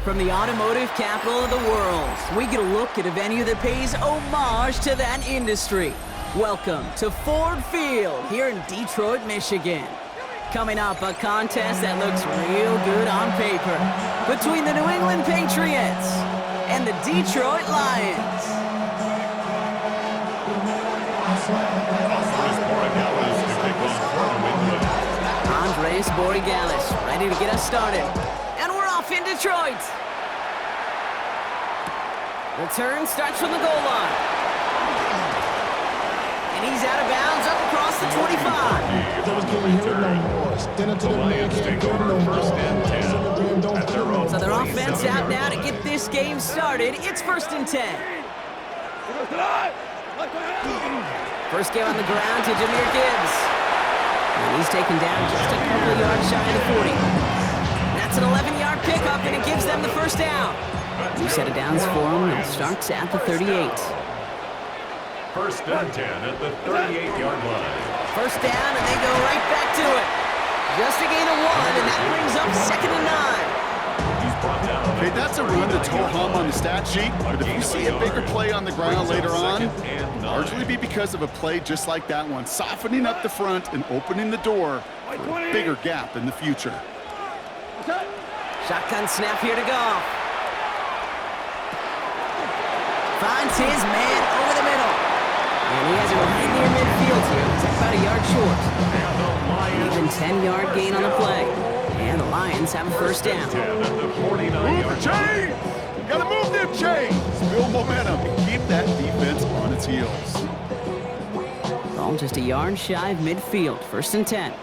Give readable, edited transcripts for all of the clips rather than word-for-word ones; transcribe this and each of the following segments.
From the automotive capital of the world, we get a look at a venue that pays homage to that industry. Welcome to Ford Field here in Detroit, Michigan. Coming up, a contest that looks real good on paper between the New England Patriots and the Detroit Lions. Andres Borregales ready to get us started. And we're off in Detroit. The turn starts from the goal line. And he's out of bounds up across the 25. So their offense out now to get this game started. It's 1st and 10. First game on the ground to Jahmyr Gibbs. And he's taken down just a couple of yards shy of the 40. That's an 11-yard pickup, and it gives them the first down. New set of downs for him, and starts at the 38. 1st and 10 at the 38-yard line. First down, and they go right back to it. Just a gain of 1, and that brings up 2nd and 9. Okay, that's a run that's ho-hum on the stat sheet, but if you see a bigger play on the ground later on, largely be because of a play just like that one, softening up the front and opening the door for a bigger gap in the future. Shotgun snap here to Goff. Finds his man over the middle. And he has it right near midfield here. He's about a yard short. Even 10-yard gain on the play. And the Lions have a first down. Move the chains! Gotta move them chains! Build momentum and keep that defense on its heels. Ball just a yard shy of midfield. 1st and 10.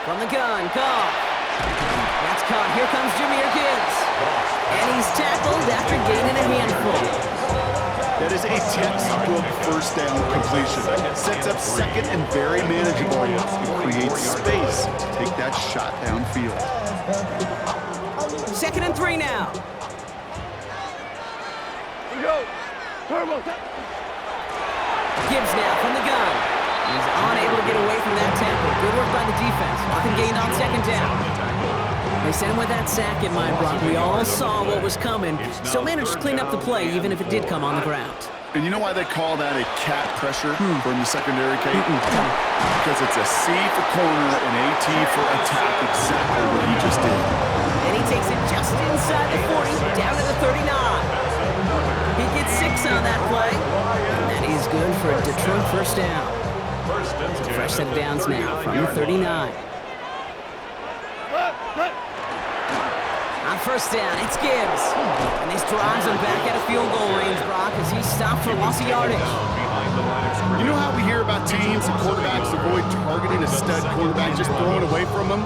From the gun, Goff. That's caught. Here comes Jahmyr Gibbs. And he's tackled after gaining a handful. That is a textbook first down completion. Sets up second and very manageable. It creates space to take that shot downfield. 2nd and 3 now. Gibbs now from the gun. He's unable to get away from that tackle. Good work by the defense. Nothing gained on 2nd down. They sent him with that sack in mind, Brock. We all saw what was coming. Still managed to clean up the play, even if it did come on the ground. And you know why they call that a cat pressure from the secondary, Kate? Because it's a C for corner and a T for attack. Exactly what he just did. And he takes it just inside the 40, down to the 39. He gets 6 on that play. And that is good for a Detroit first down. So fresh set of downs now from the 39. On first down, it's Gibbs. And this drives him back out of field goal range, Brock, as he stopped for loss of yardage. You know how we hear about teams and quarterbacks avoid targeting a stud quarterback, just throwing away from him?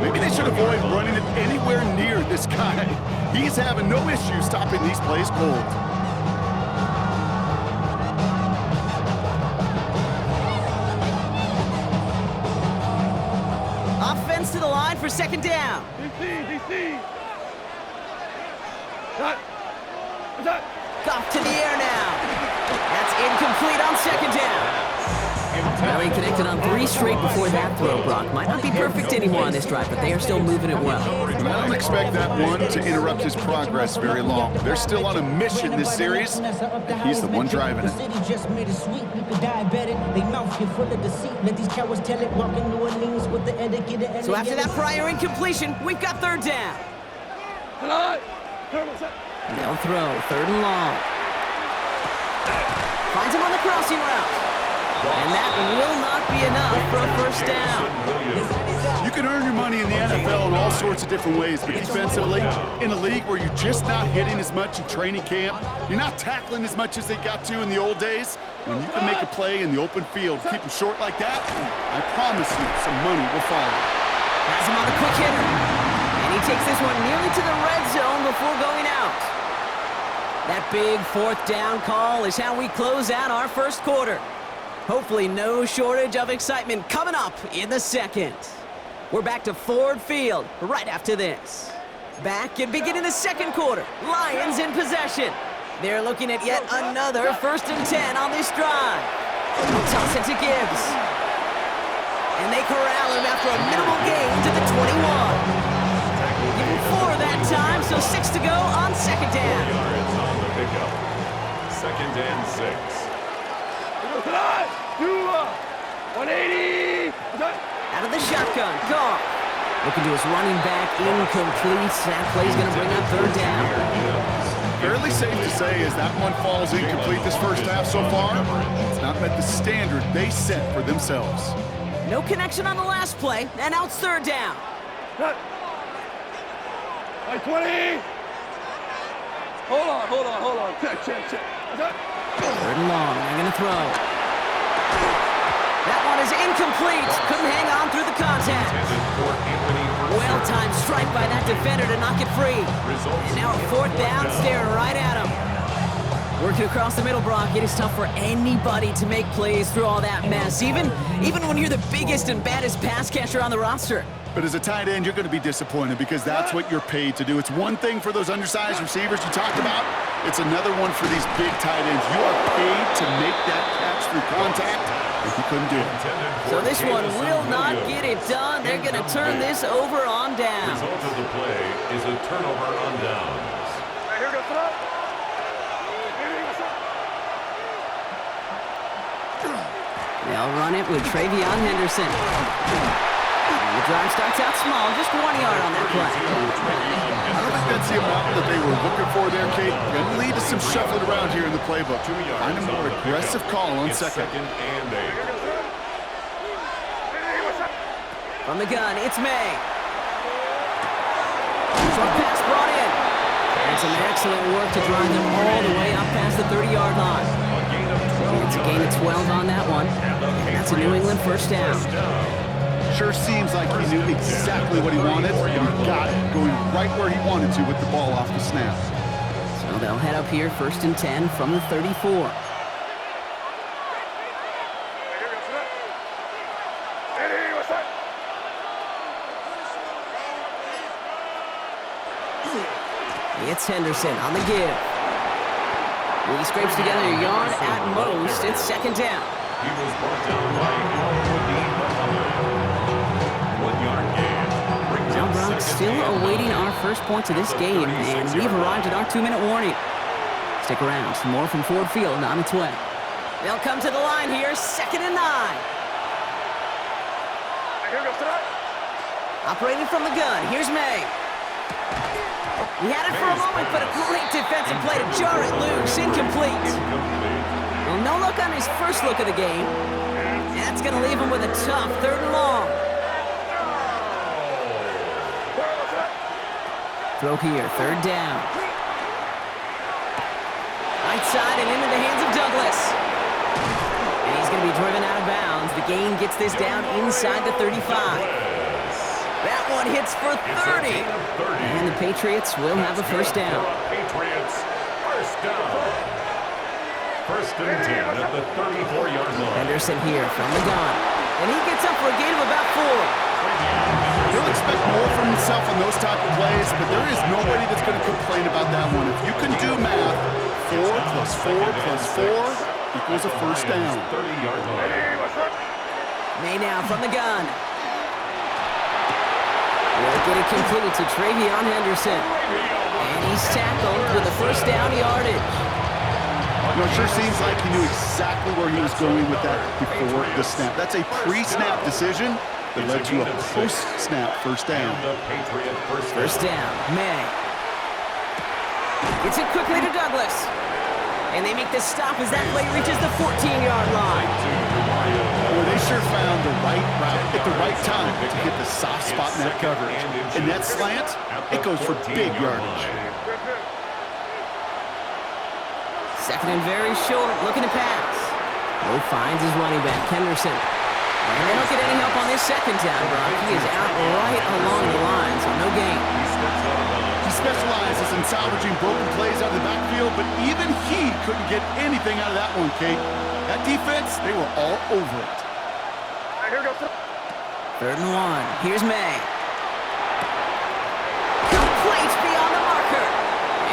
Maybe they should avoid running it anywhere near this guy. He's having no issue stopping these plays cold. Offense to the line for 2nd down. DC. Goff to the air now. That's incomplete on 2nd down. Well, he connected on 3 straight before that throw, Brock. Might not be perfect anymore on this drive, but they are still moving it well. And I don't expect that one to interrupt his progress very long. They're still on a mission this series, and he's the one driving it. So after that prior incompletion, we've got 3rd down. They'll throw 3rd and long. Finds him on the crossing route. And that will not be enough for a first down. You can earn your money in the NFL in all sorts of different ways, but defensively, in a league where you're just not hitting as much in training camp, you're not tackling as much as they got to in the old days, when you can make a play in the open field, keep them short like that, I promise you some money will follow. Has him on the quick hitter. And he takes this one nearly to the red zone before going out. That big 4th down call is how we close out our first quarter. Hopefully no shortage of excitement coming up in the 2nd. We're back to Ford Field right after this. Back and beginning the 2nd quarter. Lions in possession. They're looking at yet another 1st and 10 on this drive. Toss it to Gibbs. And they corral him after a minimal gain to the 21. time, so 6 to go on second 4 down. yards on the pickup. Second and 6. 180. Out of the shotgun, Goff. Looking to his running back, incomplete. That play's going to bring up third down. Fairly safe to say as that one falls incomplete this first half so far, it's not met the standard they set for themselves. No connection on the last play, and now it's third down. 20. Hold on. Check. Third and long, they're going to throw. That one is incomplete. Couldn't hang on through the contact. Well-timed strike by that defender to knock it free. And now a fourth down, staring right at him. Working across the middle, Brock, it is tough for anybody to make plays through all that mess, even when you're the biggest and baddest pass catcher on the roster. But as a tight end, you're going to be disappointed because that's what you're paid to do. It's one thing for those undersized receivers you talked about. It's another one for these big tight ends. You are paid to make that catch through contact, and he couldn't do it. So this one will not get it done. They're going to turn this over on down. Result of the play is a turnover on downs. They'll run it with Travion Henderson. The drive starts out small, just 1 yard on that play. I don't think that's the amount that they were looking for there, Kate. Going to lead to some shuffling around here in the playbook. Find a more aggressive call on second. And 8. From the gun, it's May. Short pass brought in. And some excellent work to drive them all the way up past the 30-yard line. It's a gain of 12 on that one. And that's a New England first down. Sure seems like he knew exactly what he wanted, and he got it, going right where he wanted to with the ball off the snap. So they'll head up here, first and 10 from the 34. It's Henderson on the give. He scrapes together a yard at most. It's second down. He was brought down by Al-Muddin Muhammad. 1 yard gain. Now Brock still awaiting our first points of this game, and we've arrived at our 2-minute warning. Stick around, some more from Ford Field on its way. They'll come to the line here, second and 9. Operating from the gun, here's May. He had it for a moment, but a great defensive play to jar it loose, incomplete. Well, no look on his first look of the game. That's going to leave him with a tough third and long. Throw here, third down. Right side and into the hands of Douglas. And he's going to be driven out of bounds. The gain gets this down inside the 35. That one hits for 30. And the Patriots will have a first down. Patriots, first down. First and 10 at the 34-yard line. Henderson here from the gun. And he gets up for a gain of about 4. He'll expect more from himself on those type of plays, but there is nobody that's going to complain about that one. If you can do math, 4 plus 4 plus 4 equals a first down. 30-yard line. May now from the gun. Will get it complete to Travion Henderson. And he's tackled with a first down yardage. You know, it sure seems like he knew exactly where he was going with that before the snap. That's a pre-snap decision that led to a post-snap first down. First down, May. Gets it quickly to Douglas. And they make the stop as that play reaches the 14-yard line. Well, they sure found the right route at the right time to hit the soft spot in that coverage. And that slant, it goes for big yardage. Second and very short, looking to pass. Lowe finds his running back, Henderson. And they don't get any help on this second down, Brock. He is out right along the line, so no gain. He specializes in salvaging broken plays out of the backfield, but even he couldn't get anything out of that one, Kate. That defense, they were all over it. Third and 1. Here's May. Complete beyond the marker.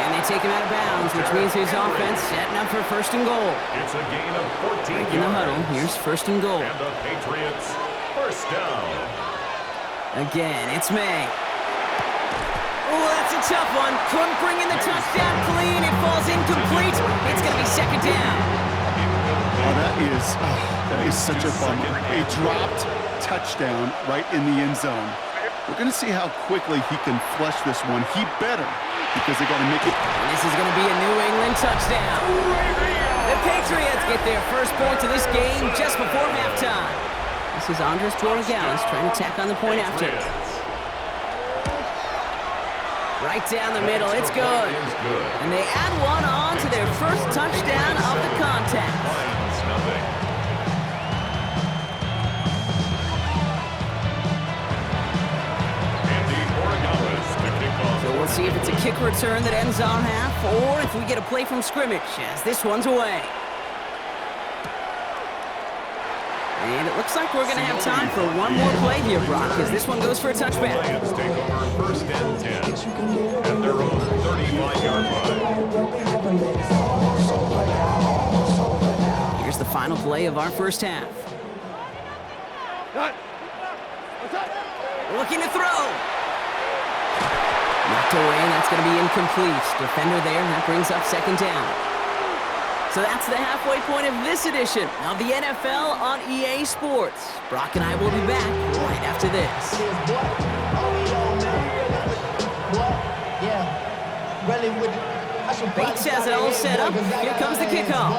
And they take him out of bounds, which means his offense setting up for first and goal. It's a gain of 14 yards. In the huddle, here's first and goal. And the Patriots, first down. Again, it's May. Oh, that's a tough one. Couldn't bring in the touchdown clean. It falls incomplete. It's going to be second down. Oh, that is such a bummer. A dropped touchdown right in the end zone. We're going to see how quickly he can flush this one. He better, because they got to make it. And this is going to be a New England touchdown. The Patriots get their first points of this game just before halftime. This is Andres Borregales trying to tack on the point after. Right down the middle, it's good. And they add one on to their first touchdown of the contest. So we'll see if it's a kick return that ends on half, or if we get a play from scrimmage, as this one's away. And it looks like we're going to have time for one more play here, Brock, because this one goes for a touchback. Lions take over first and 10 at their own 35-yard line. Here's the final play of our first half. Looking to throw. Knocked away, and that's going to be incomplete. Defender there, and that brings up second down. So that's the halfway point of this edition of the NFL on EA Sports. Brock and I will be back right after this. Bates has it all set up. Here comes the kickoff.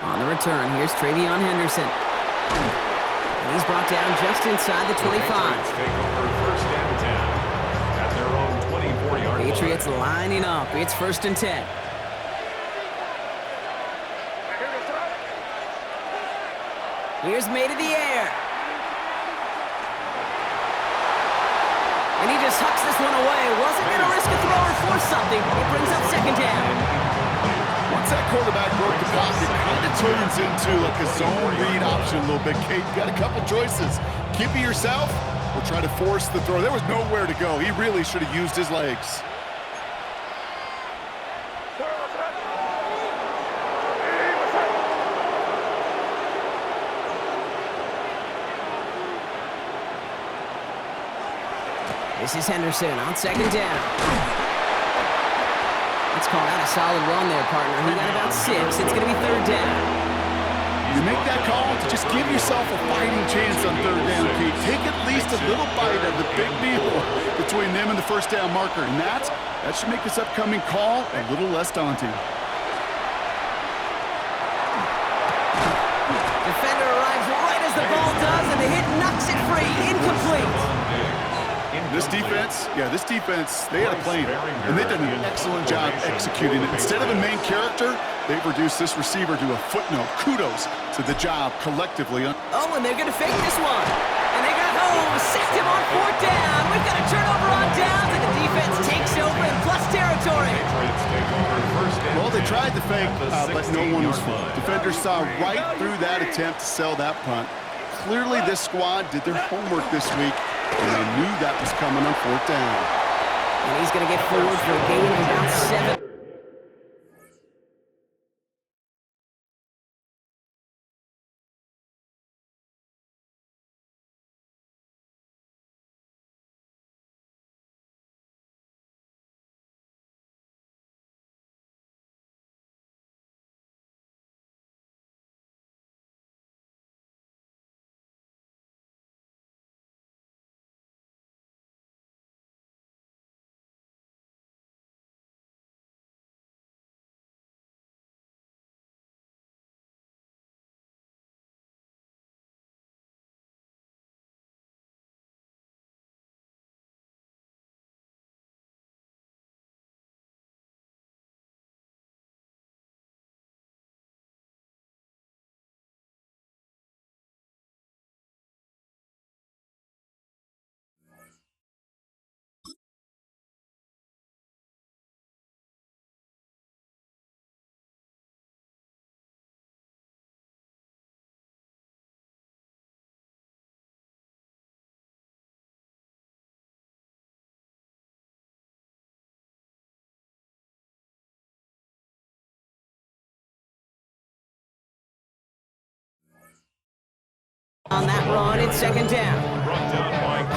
On the return, here's Travion Henderson. And he's brought down just inside the 25. Patriots lining up. It's first and 10. Here's made in the air. And he just hucks this one away. Wasn't going to risk a throw or force something. It brings up second down. Once that quarterback broke the pocket, it kind of turns into like a zone read option a little bit. Kate, you got a couple choices. Keep it yourself or try to force the throw. There was nowhere to go. He really should have used his legs. This is Henderson on second down. Let's call that a solid run there, partner. He got about 6. It's going to be third down. You make that call to just give yourself a fighting chance on third down, Pete. Take at least a little bite of the big meal between them and the first down marker. And that should make this upcoming call a little less daunting. Defender arrives right as the ball does, and the hit knocks it free. Incomplete. This defense, they had a plan, and they've done an excellent job executing it. Instead of a main character, they've reduced this receiver to a footnote. Kudos to the job collectively. Oh, and they're going to fake this one. And they got sacked him on fourth down. We've got a turnover on downs, and the defense takes over in plus territory. Well, they tried to fake, but no one was fooled. Defenders saw right through that attempt to sell that punt. Clearly, this squad did their homework this week, and they knew that was coming on fourth down. And he's going to get forward for a gain of about 7. On that run, it's second down.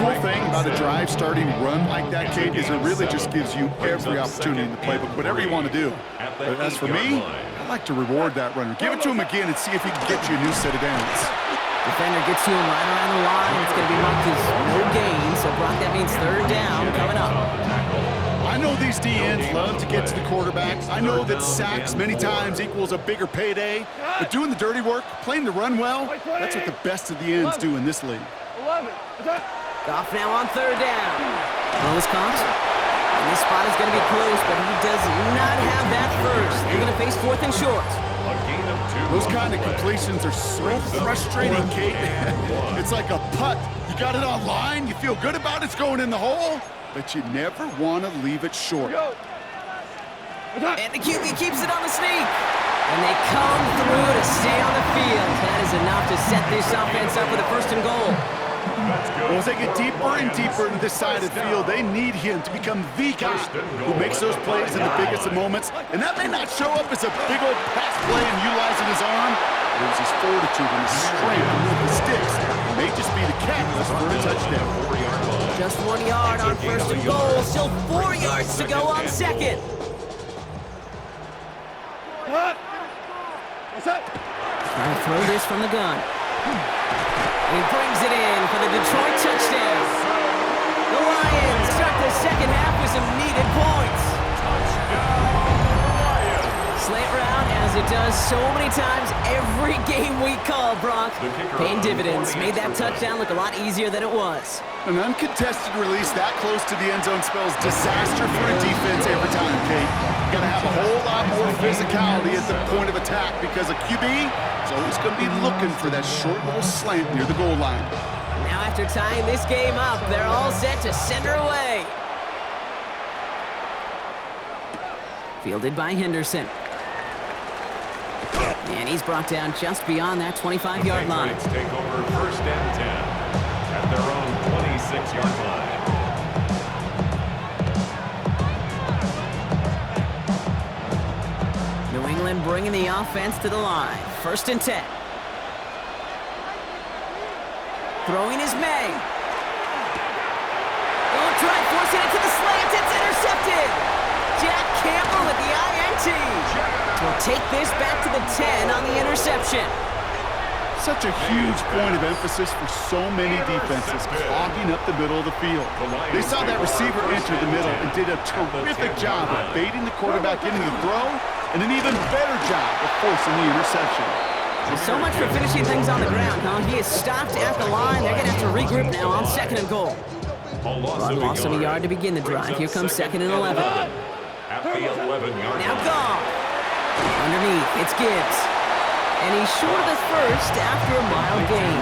cool thing about a drive starting run like that, Kate, is it really just gives you every opportunity in the playbook, whatever you want to do. But as for me, I like to reward that runner. Give it to him again and see if he can get you a new set of downs. Defender gets to him right around the line. It's going to be marked as no gain. So, Brock, that means third down coming up. I know these D-ends love to get to the quarterback. I know that sacks many times equals a bigger payday. But doing the dirty work, playing the run well, that's what the best of the ends do in this league. 11. Goff now on third down. Well, was caught. And this spot is going to be close, but he does not have that first. They're going to face fourth and short. Those kind of completions are so frustrating, Kate. It's like a putt. You got it on line, you feel good about it's going in the hole, but you never want to leave it short. And the QB keeps it on the sneak. And they come through to stay on the field. That is enough to set this offense up with a first and goal. Well, as they get deeper and deeper into this side of the field, they need him to become the guy who makes those plays in the biggest of moments. And that may not show up as a big old pass play and utilizing his arm, but it was his fortitude and his strength with the sticks. It may just be the catalyst for a touchdown. Just 1 yard on first and goal. Still 4 yards to go on second. What's that? Trying to throw this from the gun. He brings it in for the Detroit touchdown. The Lions start the second half with some needed points. Slant route, as it does so many times every game we call, Brock. Paying dividends. Made that touchdown look a lot easier than it was. An uncontested release that close to the end zone spells disaster for a defense every time, Kate. You gotta have a whole lot more physicality at the point of attack because a QB is always gonna be looking for that short little slant near the goal line. Now after tying this game up, they're all set to send her away. Fielded by Henderson. And he's brought down just beyond that 25-yard line. Take over first and 10 at their own 26-yard line. New England bringing the offense to the line. First and 10. Throwing is May. Oh, try forcing it to the slant. It's intercepted. Jack Campbell with the INT. Will take this back to the 10 on the interception. Such a huge point of emphasis for so many defenses, clogging up the middle of the field. They saw that receiver enter the middle and did a terrific job of baiting the quarterback into the throw, and an even better job of forcing the interception. So much for finishing things on the ground, huh? He is stopped at the line. They're going to have to regroup now on second and goal. Run loss of a yard to begin the drive. Here comes second and 11. At the 11-yard Now gone. Underneath, it's Gibbs. And he's short of the first after a mild gain.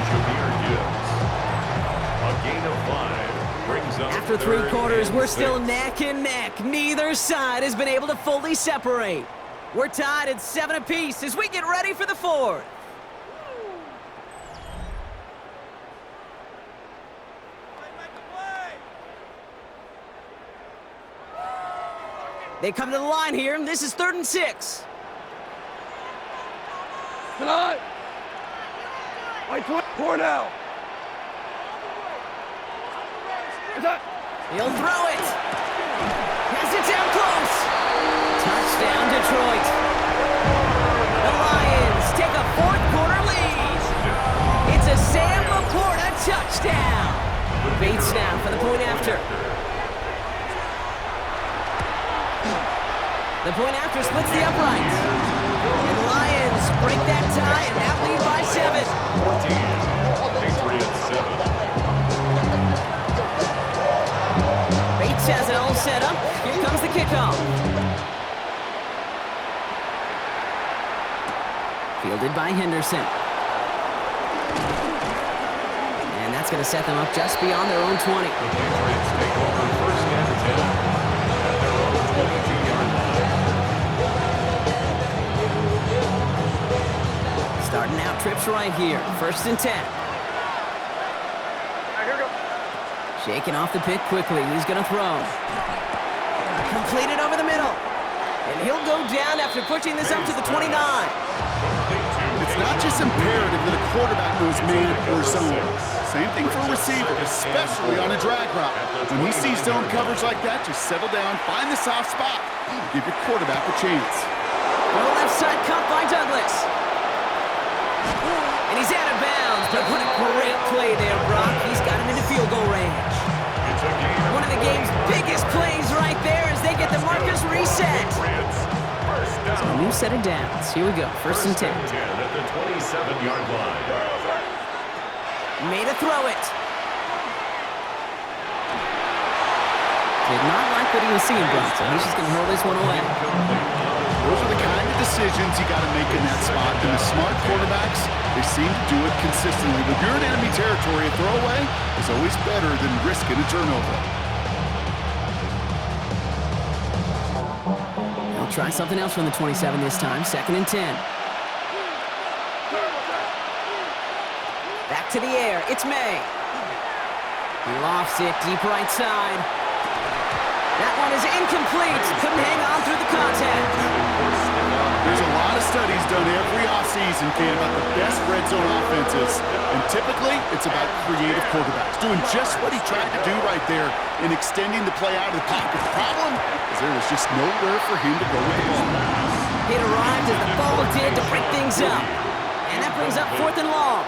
A gain of 5 brings up After 3 quarters, we're still neck and neck. Neither side has been able to fully separate. We're tied at 7 apiece as we get ready for the fourth. They come to the line here, and this is 3rd and 6. Tonight. Pour now. He'll throw it. Has it down close. Touchdown, Detroit. The Lions take a 4th quarter lead. It's a Sam Laporta touchdown. Bates now for the point after. The point after splits the uprights. And the Lions break that tie and now lead by 7. 14. Patriots 7. Bates has it all set up. Here comes the kickoff. Fielded by Henderson. And that's going to set them up just beyond their own 20. The Patriots take over first and 10 at their own 22-yard line. Starting out trips right here. First and 10. Shaking off the pick quickly. He's going to throw. Completed over the middle. And he'll go down after pushing this up to the 29. It's not just imperative that a quarterback knows man or zone. Same thing for a receiver, especially on a drag route. When he sees zone coverage like that, just settle down, find the soft spot, give your quarterback a chance. Well, left side cut by Douglas. And he's out of bounds, but what a great play there, Brock. He's got him into field goal range. One of the game's biggest plays right there as they get the markers reset. So a new set of downs. Here we go, first and 10. At the 27-yard line. Made a throw it. Did not like what he was seeing, Brock, so he's just going to hurl this one away. Those are the kind of decisions you got to make in that spot. And the smart quarterbacks, they seem to do it consistently. But if you're in enemy territory, a throwaway is always better than risking a turnover. They'll try something else from the 27 this time. Second and 10. Back to the air. It's May. He lofts it deep right side. That one is incomplete. Couldn't hang on through the contact. There's a lot of studies done every offseason, Ken, about the best red zone offenses. And typically, it's about creative quarterbacks, doing just what he tried to do right there in extending the play out of the pocket. The problem is there was just nowhere for him to go with the ball. It arrived as the ball did to break things up. And that brings up fourth and long.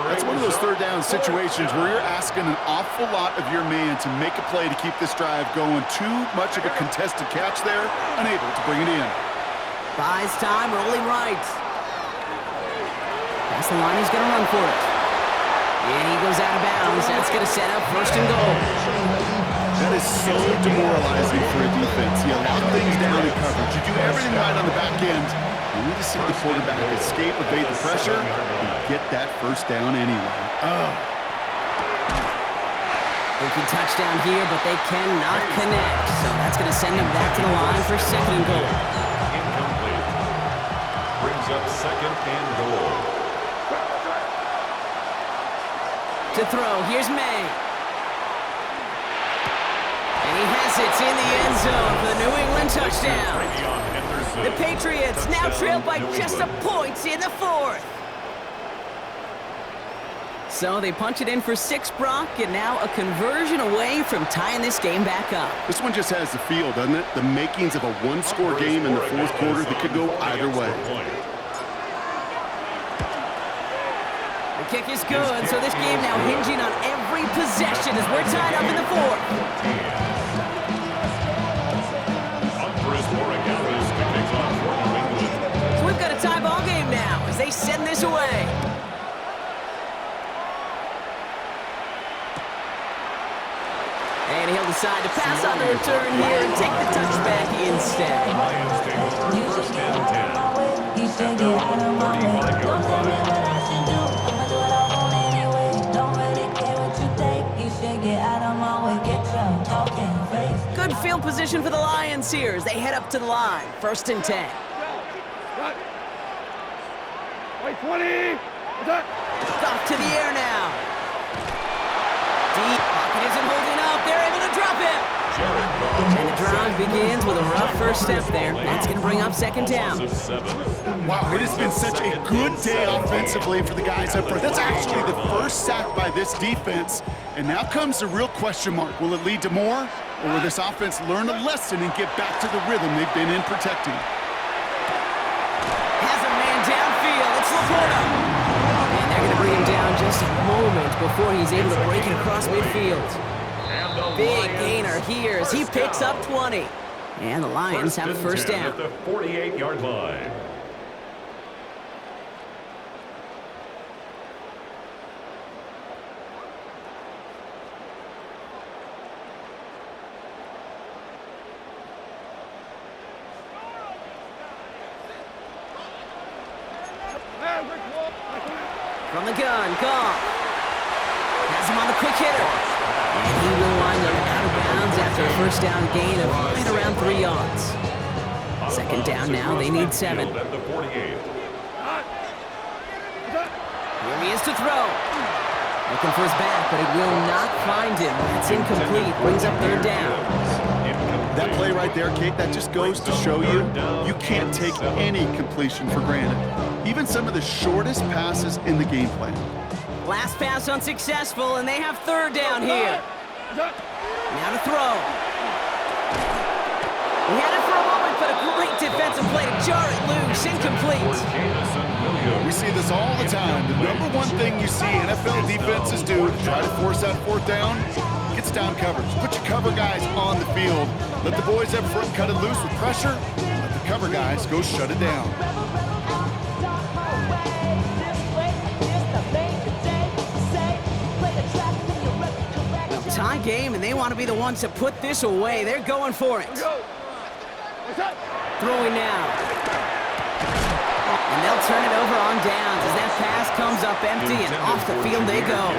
That's one of those third down situations where you're asking an awful lot of your man to make a play to keep this drive going. Too much of a contested catch there, unable to bring it in. Buys time, rolling right. That's the line, he's going to run for it. And he goes out of bounds. That's going to set up first and goal. That is so demoralizing for a defense. You lock things down in coverage. You do everything right on the back end. You need to see the quarterback escape, evade the pressure, and get that first down anyway. Thinking touchdown here, but they cannot connect. So that's going to send them back to the line for second and goal. Incomplete. Brings up second and goal. To throw, here's May. And he has it in the end zone for the New England touchdown. The Patriots now trail by just a point in the fourth. So they punch it in for 6, Brock, and now a conversion away from tying this game back up. This one just has the feel, doesn't it? The makings of a one-score game in the fourth quarter that could go either way. The kick is good, so this game now hinging on every possession as we're tied up in the fourth. So we've got a tie ball game now as they send this away. And he'll decide to pass on the return here and take the touchback instead. Lions take over first and 10 at their own 35-yard line. Good field position for the Lions here as they head up to the line. First and 10. Wait, 20. Off to the air now. Deep pocket isn't holding up. They're able to drop him. And the drive begins with a rough first step there. That's going to bring up second down. Wow, it has been such a good day offensively for the guys up front. That's actually the first sack by this defense. And now comes the real question mark. Will it lead to more? Or will this offense learn a lesson and get back to the rhythm they've been in protecting? Has a man downfield. It's Laporta. And they're going to bring him down just a moment before he's able to break it across midfield. Big gainer here as he picks up 20. And the Lions have a first down. At the 48-yard line. From the gun, Goff. Has him on the quick hitter. And he will wind up out of bounds after a first down gain of right around 3 yards. Second down now, they need 7. At the 48. Here he is to throw. Looking for his back, but it will not find him. That's incomplete. Brings up third down. Incomplete. That play right there, Kate, that just goes to show you, you can't take any completion for granted. Even some of the shortest passes in the game plan. Last pass unsuccessful, and they have third down here. Now to throw. He had it for a moment, but a great defensive play to jar it loose, incomplete. We see this all the time. The number one thing you see NFL defenses do to try to force that fourth down, gets down coverage. Put your cover guys on the field. Let the boys up front cut it loose with pressure. Let the cover guys go shut it down. Tie game, and they want to be the ones to put this away. They're going for it. Throwing now. And they'll turn it over on downs as that pass comes up empty, and off the field they go.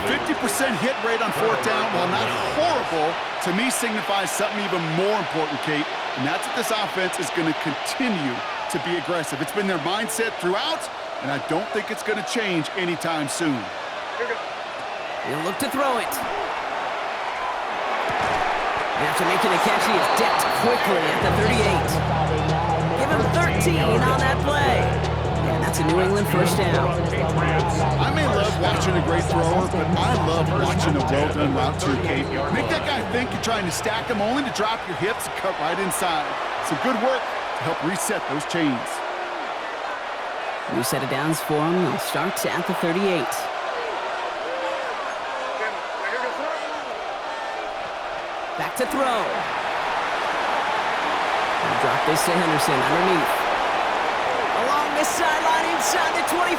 50% hit rate on fourth down, while not horrible, to me signifies something even more important, Kate, and that's that this offense is going to continue to be aggressive. It's been their mindset throughout, and I don't think it's going to change anytime soon. He'll look to throw it. After making the catch, he is decked quickly at the 38. Give him 13 on that play. And that's a New England first down. I may love watching a great thrower, but I love watching a well-done route too, Kate. Make that guy think you're trying to stack him only to drop your hips and cut right inside. Some good work to help reset those chains. New set of downs for him. They'll start at the 38. Back to throw. He'll drop this to Henderson underneath. Along the sideline inside the 25.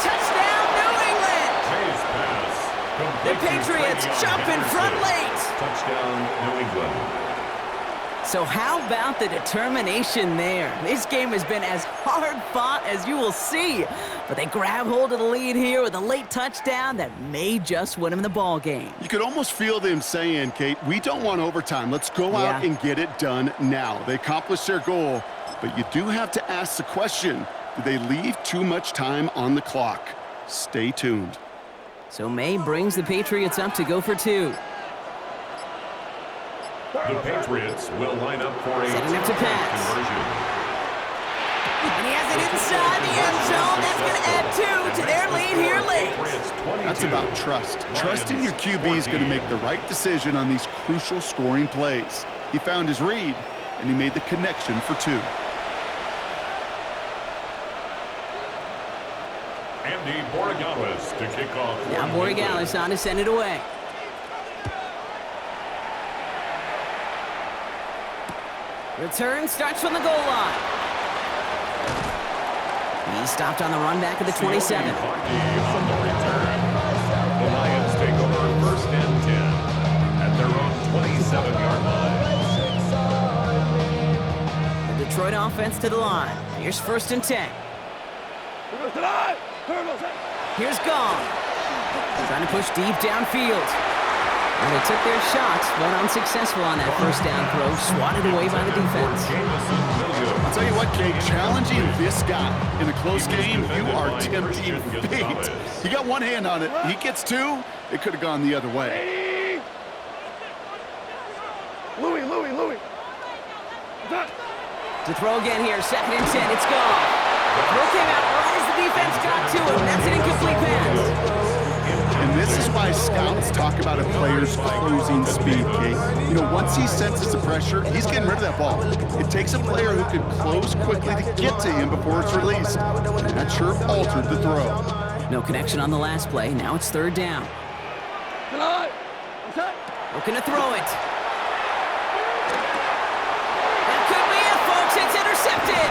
Touchdown, New England! The Patriots jump in front late. Touchdown, New England. So how about the determination there? This game has been as hard fought as you will see. But they grab hold of the lead here with a late touchdown that may just win them the ball game. You could almost feel them saying, Kate, we don't want overtime. Let's go out and get it done now. They accomplished their goal, but you do have to ask the question, do they leave too much time on the clock? Stay tuned. So May brings the Patriots up to go for two. The Patriots will line up for a setting up to pass. Conversion. And he has it inside the end zone. That's going to add two to their lead here late. That's about trust. Trusting your QB is going to make the right decision on these crucial scoring plays. He found his read, and he made the connection for two. Andy Borregales to kick off. Now Borregales on to send it away. Return starts from the goal line. He's stopped on the run back at the 27. On the return, the Lions take over first and 10 at their own 27-yard line. The Detroit offense to the line. Here's first and 10. Here's Gong. Trying to push deep downfield. And they took their shots, but unsuccessful on that first down throw, swatted away by the defense. I'll tell you what, Kate, challenging this guy in a close game, you are tempting fate. He got one hand on it. He gets two. It could have gone the other way. Louis. To throw again here, second and 10, it's gone. The throw came out right as the defense got to him. That's an incomplete pass. And this is why scouts talk about a player's closing speed, Kate. You know, once he senses the pressure, he's getting rid of that ball. It takes a player who can close quickly to get to him before it's released. And that sure altered the throw. No connection on the last play. Now it's third down. Looking to throw it. That could be it, folks. It's intercepted.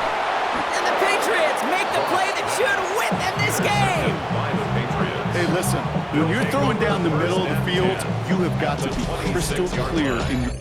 And the Patriots make the play that should win them this game. Hey, listen, when you're throwing down the middle of the field, you have got to be crystal clear in your